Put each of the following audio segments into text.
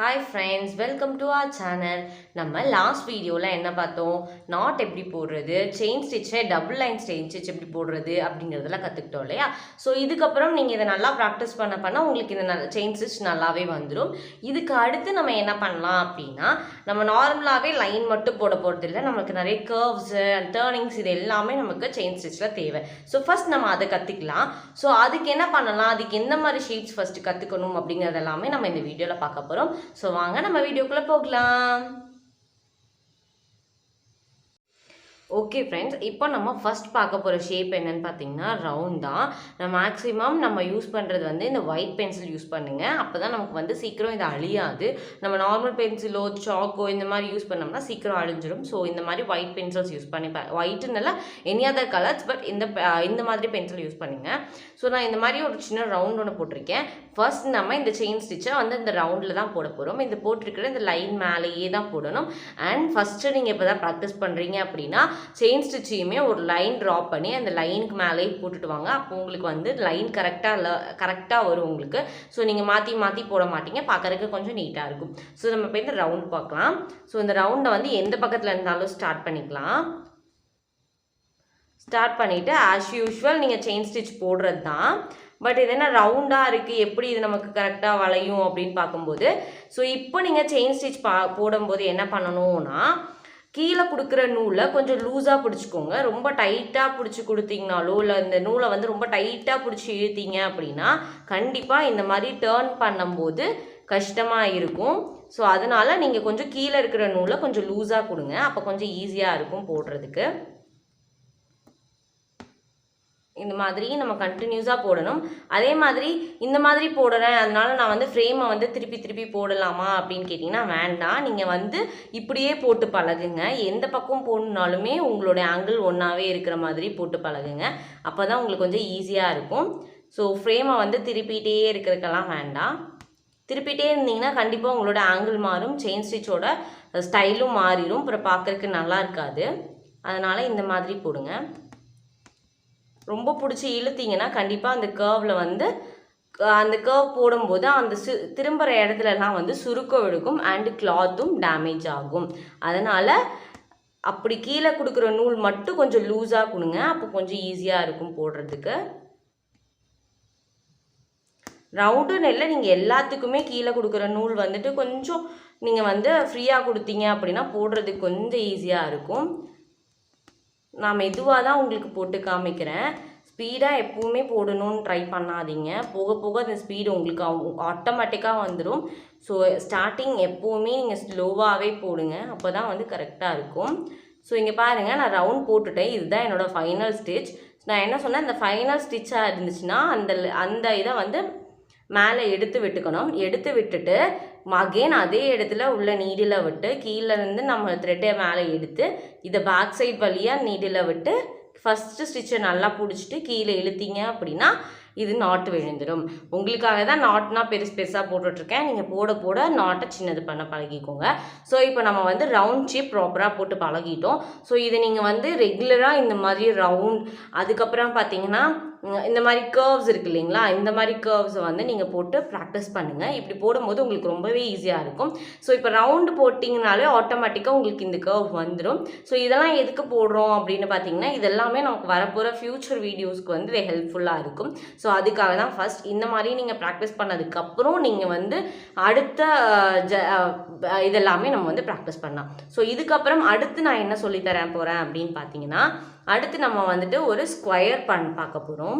Hi friends, welcome to our channel. நம்ம last வீடியோவில் என்ன பார்த்தோம், நாட் எப்படி போடுறது, செயின் ஸ்டிச்சை டபுள் லைன் செயின் ஸ்டிச் எப்படி போடுறது அப்படிங்கிறதெல்லாம் கற்றுக்கிட்டோம் இல்லையா. ஸோ இதுக்கப்புறம் நீங்கள் இதை நல்லா ப்ராக்டிஸ் பண்ண உங்களுக்கு இந்த செயின் ஸ்டிச் நல்லாவே வந்துடும். இதுக்கு அடுத்து நம்ம என்ன பண்ணலாம் அப்படின்னா, நம்ம நார்மலாகவே லைன் மட்டும் போட போகிறது இல்லை, நமக்கு நிறைய கர்வ்ஸு அண்ட் டேர்னிங்ஸ் இது எல்லாமே நமக்கு செயின் ஸ்டிச்சில் தேவை. ஸோ ஃபர்ஸ்ட் நம்ம அதை கற்றுக்கலாம். ஸோ அதுக்கு என்ன பண்ணலாம், அதுக்கு எந்த மாதிரி ஷேப்ஸ் ஃபஸ்ட்டு கற்றுக்கணும் அப்படிங்கிறது எல்லாமே நம்ம இந்த வீடியோவில் பார்க்க போகிறோம். ஸோ வாங்க நம்ம வீடியோக்குள்ளே போகலாம். ஓகே ஃப்ரெண்ட்ஸ், இப்போ நம்ம ஃபஸ்ட் பார்க்க போகிற ஷேப் என்னென்னு பார்த்தீங்கன்னா ரவுண்ட் தான். மேக்ஸிமம் நம்ம யூஸ் பண்ணுறது வந்து இந்த ஒயிட் பென்சில் யூஸ் பண்ணுங்க. அப்போ தான் நமக்கு வந்து சீக்கிரம் இது அழியாது. நம்ம நார்மல் பென்சிலோ சாக்கோ இந்த மாதிரி யூஸ் பண்ணோம்னா சீக்கிரம் அழிஞ்சிடும். ஸோ இந்த மாதிரி ஒயிட் பென்சில்ஸ் யூஸ் பண்ணி ஒயிட்டுனால எனி அதர் கலர்ஸ், பட் இந்த மாதிரி பென்சில் யூஸ் பண்ணுங்க. ஸோ நான் இந்த மாதிரி ஒரு சின்ன ரவுண்ட் ஒன்று போட்டிருக்கேன். ஃபர்ஸ்ட் நம்ம இந்த செயின் ஸ்டிச்சை வந்து இந்த ரவுண்டில் தான் போட போகிறோம். இந்த போட்டிருக்கிற இந்த லைன் மேலேயே தான் போடணும். அண்ட் ஃபஸ்ட்டு நீங்கள் இப்போ தான் ப்ராக்டிஸ் பண்ணுறீங்க அப்படின்னா செயின் ஸ்டிச்சையுமே ஒரு லைன் ட்ராப் பண்ணி அந்த லைனுக்கு மேலேயே போட்டுட்டு வாங்க. அப்போ உங்களுக்கு வந்து லைன் கரெக்டாக வரும் உங்களுக்கு. ஸோ நீங்கள் மாற்றி போட மாட்டீங்க, பார்க்கறதுக்கு கொஞ்சம் நீட்டாக இருக்கும். ஸோ நம்ம இப்போ இந்த ரவுண்ட் பார்க்கலாம். ஸோ இந்த ரவுண்டை வந்து எந்த பக்கத்தில் இருந்தாலும் ஸ்டார்ட் பண்ணிக்கலாம். ஸ்டார்ட் பண்ணிவிட்டு ஆஸ் யூஷுவல் நீங்கள் செயின் ஸ்டிச் போடுறது தான். பட் இது என்ன ரவுண்டாக இருக்குது, எப்படி இது நமக்கு கரெக்டாக வளையும் அப்படின்னு பார்க்கும்போது, ஸோ இப்போ நீங்கள் செயின் ஸ்டிச் போடும்போது என்ன பண்ணணும்னா, கீழே கொடுக்குற நூலை கொஞ்சம் லூஸாக பிடிச்சிக்கோங்க. ரொம்ப டைட்டாக பிடிச்சி கொடுத்தீங்கனாலோ இல்லை இந்த நூலை வந்து ரொம்ப டைட்டாக பிடிச்சி இழுத்தீங்க அப்படின்னா கண்டிப்பாக இந்த மாதிரி டேர்ன் பண்ணும்போது கஷ்டமாக இருக்கும். ஸோ அதனால் நீங்கள் கொஞ்சம் கீழே இருக்கிற நூலை கொஞ்சம் லூஸாக கொடுங்க. அப்போ கொஞ்சம் ஈஸியாக இருக்கும் போடுறதுக்கு. இந்த மாதிரி நம்ம கண்டினியூஸாக போடணும். அதே மாதிரி இந்த மாதிரி போடுறேன், அதனால நான் வந்து ஃப்ரேமை வந்து திருப்பி போடலாமா அப்படின்னு கேட்டிங்கன்னா வேண்டாம். நீங்கள் வந்து இப்படியே போட்டு பழகுங்க. எந்த பக்கம் போடணுனாலுமே உங்களுடைய ஆங்கிள் ஒன்றாவே இருக்கிற மாதிரி போட்டு பழகுங்க. அப்போ தான் உங்களுக்கு கொஞ்சம் ஈஸியாக இருக்கும். ஸோ ஃப்ரேமை வந்து திருப்பிகிட்டே இருக்கிறதுக்கெல்லாம் வேண்டாம். திருப்பிகிட்டே இருந்தீங்கன்னா கண்டிப்பாக உங்களோட ஆங்கிள் மாறும், செயின் ஸ்டிச்சோட ஸ்டைலும் மாறிடும், அப்புறம் பார்க்குறதுக்கு நல்லா இருக்காது. அதனால் இந்த மாதிரி போடுங்க. ரொம்ப பிடிச்சி இழுத்தீங்கன்னா கண்டிப்பாக அந்த கர்வில் வந்து அந்த கர்வ் போடும்போது அந்த திரும்புகிற இடத்துலலாம் வந்து சுருக்கம் எடுக்கும் அண்டு கிளாத்தும் டேமேஜ் ஆகும். அதனால் அப்படி கீழே கொடுக்குற நூல் மட்டும் கொஞ்சம் லூஸாக கொடுங்க. அப்போ கொஞ்சம் ஈஸியாக இருக்கும் போடுறதுக்கு. ரவுண்டுன்னு இல்லை, நீங்கள் எல்லாத்துக்குமே கீழே கொடுக்குற நூல் வந்துட்டு கொஞ்சம் நீங்கள் வந்து ஃப்ரீயாக கொடுத்தீங்க அப்படின்னா போடுறதுக்கு கொஞ்சம் ஈஸியாக இருக்கும். நான் மெதுவாக தான் உங்களுக்கு போட்டு காமிக்கிறேன். ஸ்பீடாக எப்பவுமே போடணும்னு ட்ரை பண்ணாதீங்க. போக போக அந்த ஸ்பீடு உங்களுக்கு ஆட்டோமேட்டிக்காக வந்துடும். ஸோ ஸ்டார்டிங் எப்போவுமே நீங்கள் ஸ்லோவாகவே போடுங்க. அப்போ தான் வந்து கரெக்டாக இருக்கும். ஸோ இங்கே பாருங்கள், நான் ரவுண்ட் போட்டுட்டேன். இதுதான் என்னோடய ஃபைனல் ஸ்டிச். நான் என்ன சொன்னேன், இந்த ஃபைனல் ஸ்டிச்சாக இருந்துச்சுன்னா அந்த இதை வந்து மேலே எடுத்து விட்டுக்கணும். எடுத்து விட்டுட்டு அகெயின் அதே இடத்துல உள்ள நீடில் விட்டு கீழேருந்து நம்ம த்ரெட்டை மேலே எடுத்து இதை பேக் சைட் வழியாக நீடில் விட்டு ஃபஸ்ட்டு ஸ்டிச்சை நல்லா பிடிச்சிட்டு கீழே இழுத்தீங்க அப்படின்னா இது நாட்டு விழுந்துடும். உங்களுக்காக தான் நாட்னா பெருசாக போட்டுட்ருக்கேன். நீங்கள் போட நாட்டை சின்னது பண்ண பழகிக்கோங்க. ஸோ இப்போ நம்ம வந்து ரவுண்ட் ஷேப் ப்ராப்பராக போட்டு பழகிட்டோம். ஸோ இதை நீங்கள் வந்து ரெகுலராக இந்த மாதிரி ரவுண்ட், அதுக்கப்புறம் பார்த்தீங்கன்னா இந்த மாதிரி கர்வ்ஸ் இருக்குது இல்லைங்களா, இந்த மாதிரி கர்வ்ஸை வந்து நீங்கள் போட்டு ப்ராக்டிஸ் பண்ணுங்கள். இப்படி போடும்போது உங்களுக்கு ரொம்பவே ஈஸியாக இருக்கும். ஸோ இப்போ ரவுண்டு போட்டிங்கனாலே ஆட்டோமேட்டிக்காக உங்களுக்கு இந்த கர்வ் வந்துடும். ஸோ இதெல்லாம் எதுக்கு போடுறோம் அப்படின்னு பார்த்தீங்கன்னா, இதெல்லாமே நமக்கு வரப்போகிற ஃப்யூச்சர் வீடியோஸ்க்கு வந்து இது ஹெல்ப்ஃபுல்லாக இருக்கும். ஸோ அதுக்காக தான் ஃபஸ்ட் இந்த மாதிரி நீங்கள் ப்ராக்டிஸ் பண்ணதுக்கப்புறம் நீங்கள் வந்து அடுத்த இதெல்லாமே நம்ம வந்து ப்ராக்டிஸ் பண்ணலாம். ஸோ இதுக்கப்புறம் அடுத்து நான் என்ன சொல்லித்தரேன் போகிறேன் அப்படின்னு பார்த்தீங்கன்னா, அடுத்து நம்ம வந்துட்டு ஒரு ஸ்கொயர் பார்க்க போகிறோம்.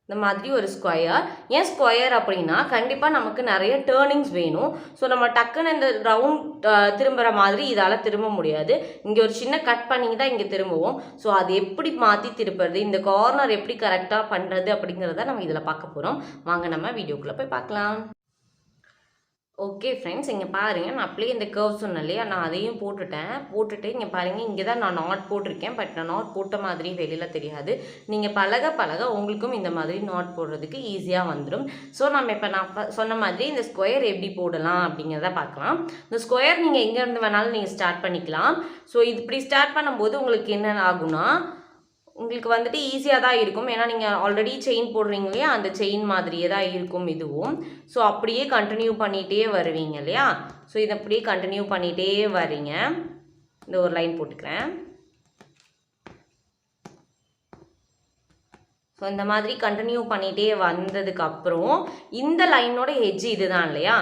இந்த மாதிரி ஒரு ஸ்கொயர். ஏன் ஸ்கொயர் அப்படின்னா கண்டிப்பாக நமக்கு நிறைய டேர்னிங்ஸ் வேணும். ஸோ நம்ம டக்குன்னு இந்த ரவுண்ட் திரும்புகிற மாதிரி இதால் திரும்ப முடியாது. இங்கே ஒரு சின்ன கட் பண்ணி தான் இங்கே திரும்புவோம். ஸோ அது எப்படி மாற்றி திருப்புறது, இந்த கார்னர் எப்படி கரெக்டாக பண்ணுறது அப்படிங்கிறத நம்ம இதில் பார்க்க போகிறோம். வாங்க நம்ம வீடியோக்குள்ளே போய் பார்க்கலாம். ஓகே ஃப்ரெண்ட்ஸ், இங்கே பாருங்கள், நான் அப்படியே இந்த கர்வ் சொன்னேன் இல்லையா, நான் அதையும் போட்டுட்டு இங்கே பாருங்கள், இங்கே தான் நான் நாட் போட்டிருக்கேன். பட் நான் நாட் போட்ட மாதிரி வெளியில் தெரியாது. நீங்கள் பழக உங்களுக்கும் இந்த மாதிரி நாட் போடுறதுக்கு ஈஸியாக வந்துடும். ஸோ நம்ம இப்போ நான் சொன்ன மாதிரி இந்த ஸ்கொயர் எப்படி போடலாம் அப்படிங்கிறத பார்க்கலாம். இந்த ஸ்கொயர் நீங்கள் எங்கேருந்து வேணாலும் நீங்கள் ஸ்டார்ட் பண்ணிக்கலாம். ஸோ இப்படி ஸ்டார்ட் பண்ணும்போது உங்களுக்கு என்ன ஆகும்னா, உங்களுக்கு வந்துட்டு ஈஸியாக தான் இருக்கும். ஏன்னா நீங்கள் ஆல்ரெடி செயின் போடுறீங்க இல்லையா, அந்த செயின் மாதிரியே தான் இருக்கும் இதுவும். ஸோ அப்படியே கண்டினியூ பண்ணிகிட்டே வருவீங்க இல்லையா. ஸோ இதை அப்படியே கண்டினியூ பண்ணிகிட்டே வரீங்க. இந்த ஒரு லைன் போட்டுக்கிறேன். ஸோ இந்த மாதிரி கண்டினியூ பண்ணிகிட்டே வந்ததுக்கப்புறம் இந்த லைனோட எட்ஜ் இது தான் இல்லையா,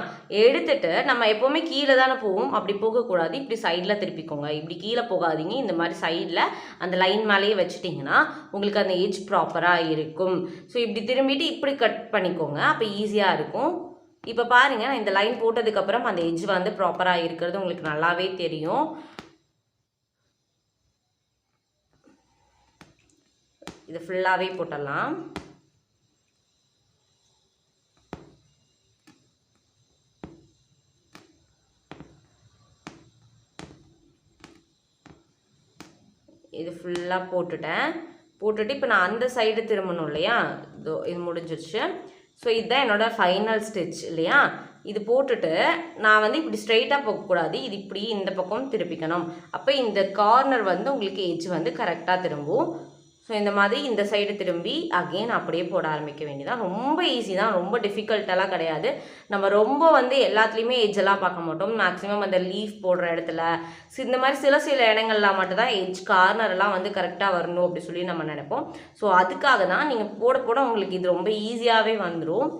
எடுத்துட்டு நம்ம எப்போவுமே கீழே தானே போவோம், அப்படி போகக்கூடாது. இப்படி சைடில் திருப்பிக்கோங்க. இப்படி கீழே போகாதீங்க. இந்த மாதிரி சைடில் அந்த லைன் மேலேயே வச்சுட்டிங்கன்னா உங்களுக்கு அந்த எட்ஜ் ப்ராப்பராக இருக்கும். ஸோ இப்படி திரும்பிட்டு இப்படி கட் பண்ணிக்கோங்க. அப்போ ஈஸியாக இருக்கும். இப்போ பாருங்கள், நான் இந்த லைன் போட்டதுக்கப்புறம் அந்த எட்ஜ் வந்து ப்ராப்பராக இருக்கிறது உங்களுக்கு நல்லாவே தெரியும். இது ஃபுல்லாகவே போட்டுடலாம். இது ஃபுல்லாக போட்டுட்டு இப்போ நான் அந்த சைடு திரும்பணும் இல்லையா, இது முடிஞ்சிருச்சு. ஸோ இதுதான் என்னோட ஃபைனல் ஸ்டிச் இல்லையா. இது போட்டுட்டு நான் வந்து இப்படி ஸ்ட்ரைட்டாக போகக்கூடாது, இது இப்படி இந்த பக்கம் திருப்பிக்கணும். அப்போ இந்த கார்னர் வந்து உங்களுக்கு எட்ஜ் வந்து கரெக்டாக திரும்பும். ஸோ இந்த மாதிரி இந்த சைடு திரும்பி அகெயின் அப்படியே போட ஆரம்பிக்க வேண்டியதான். ரொம்ப ஈஸி தான், ரொம்ப டிஃபிகல்ட்டெல்லாம் கிடையாது. நம்ம ரொம்ப வந்து எல்லாத்துலேயுமே எட்ஜெல்லாம் பார்க்க மாட்டோம். மேக்ஸிமம் அந்த லீஃப் போடுற இடத்துல இந்த மாதிரி சில இடங்கள்லாம் மட்டும்தான் எட்ஜ் கார்னர்லாம் வந்து கரெக்டாக வரணும் அப்படி சொல்லி நம்ம நினைப்போம். ஸோ அதுக்காக தான் நீங்கள் போட உங்களுக்கு இது ரொம்ப ஈஸியாகவே வந்துடும்.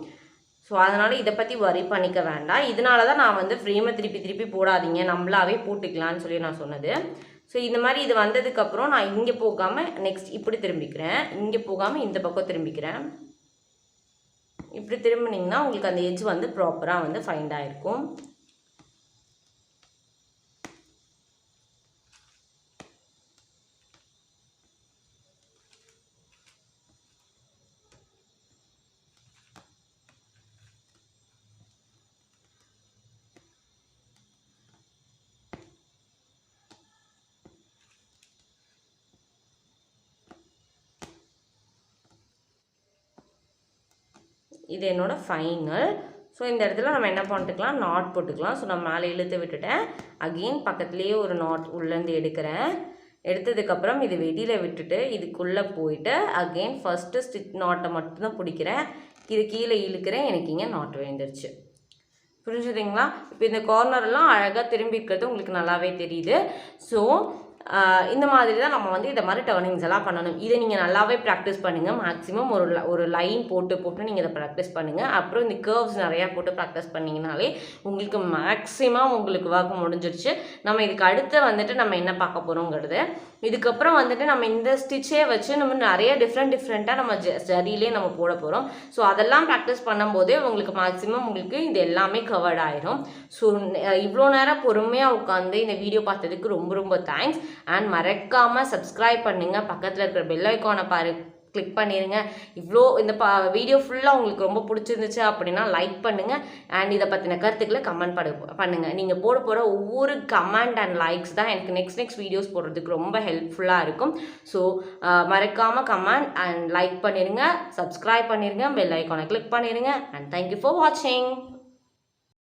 ஸோ அதனால் இதை பற்றி வரி பண்ணிக்க வேண்டாம். இதனால தான் நான் வந்து ஃப்ரேமை திருப்பி போடாதீங்க, நம்மளாவே போட்டுக்கலான்னு சொல்லி நான் சொன்னது. ஸோ இந்த மாதிரி இது வந்ததுக்கப்புறம் நான் இங்கே போகாமல் நெக்ஸ்ட் இப்படி திரும்பிக்கிறேன். இங்கே போகாமல் இந்த பக்கம் திரும்பிக்கிறேன். இப்படி திரும்பினீங்கன்னா உங்களுக்கு அந்த எட்ஜ் வந்து ப்ராப்பராக வந்து ஃபைண்ட் ஆகிருக்கும். இது என்னோட ஃபைனல். ஸோ இந்த இடத்துல நம்ம என்ன பண்ணிட்டுக்கலாம், நாட் போட்டுக்கலாம். ஸோ நான் மேலே இழுத்து விட்டுட்டேன். அகெயின் பக்கத்துலேயே ஒரு நாட் உள்ளேருந்து எடுக்கிறேன். எடுத்ததுக்கப்புறம் இது வெளியில் விட்டுட்டு இதுக்குள்ளே போயிட்டு அகெயின் ஃபஸ்ட்டு ஸ்டிச் நாட்டை மட்டும்தான் பிடிக்கிறேன். இது கீழே இழுக்கிறேன். எனக்கு இங்கே நாட் விழுந்துருச்சு. புரிஞ்சுதுங்களா. இப்போ இந்த கார்னர்லாம் அழகாக திரும்பி இருக்கிறது உங்களுக்கு நல்லாவே தெரியுது. ஸோ இந்த மாதிரி தான் நம்ம வந்து இந்த மாதிரி டர்னிங்ஸ் எல்லாம் பண்ணணும். இதை நீங்கள் நல்லாவே ப்ராக்டிஸ் பண்ணுங்கள். மேக்ஸிமம் ஒரு லைன் போட்டு நீங்கள் இதை ப்ராக்டிஸ் பண்ணுங்கள். அப்புறம் இந்த கர்வ்ஸ் நிறையா போட்டு ப்ராக்டிஸ் பண்ணிங்கனாலே உங்களுக்கு மேக்ஸிமம் உங்களுக்கு ஒர்க் முடிஞ்சிருச்சு. நம்ம இதுக்கு அடுத்து வந்துட்டு நம்ம என்ன பார்க்க போகிறோங்கிறது, இதுக்கப்புறம் வந்துட்டு நம்ம இந்த ஸ்டிச்சே வச்சு நம்ம நிறைய டிஃப்ரெண்ட்டாக நம்ம ஜரியிலே நம்ம போட போகிறோம். ஸோ அதெல்லாம் ப்ராக்டிஸ் பண்ணும்போதே உங்களுக்கு மேக்ஸிமம் உங்களுக்கு இது எல்லாமே கவர்ட் ஆயிரும். ஸோ இவ்வளோ நேரம் பொறுமையாக உட்காந்து இந்த வீடியோ பார்த்ததுக்கு ரொம்ப தேங்க்ஸ். அண்ட் மறக்காமல் சப்ஸ்கிரைப் பண்ணுங்கள். பக்கத்தில் இருக்கிற பெல் ஐக்கானை கிளிக் பண்ணிடுங்க. இவ்வளோ இந்த வீடியோ ஃபுல்லாக உங்களுக்கு ரொம்ப பிடிச்சிருந்துச்சு அப்படின்னா லைக் பண்ணுங்கள். அண்ட் இதை பற்றின கருத்துக்களை கமெண்ட் பண்ணுங்கள். நீங்கள் போட ஒவ்வொரு கமெண்ட் அண்ட் லைக்ஸ் தான் எனக்கு நெக்ஸ்ட் வீடியோஸ் போடுறதுக்கு ரொம்ப ஹெல்ப்ஃபுல்லாக இருக்கும். ஸோ மறக்காமல் கமெண்ட் அண்ட் லைக் பண்ணிடுங்க, சப்ஸ்கிரைப் பண்ணிடுங்க, பெல் ஐக்கானை கிளிக் பண்ணிடுங்க. அண்ட் தேங்க்யூ ஃபார் வாட்சிங்.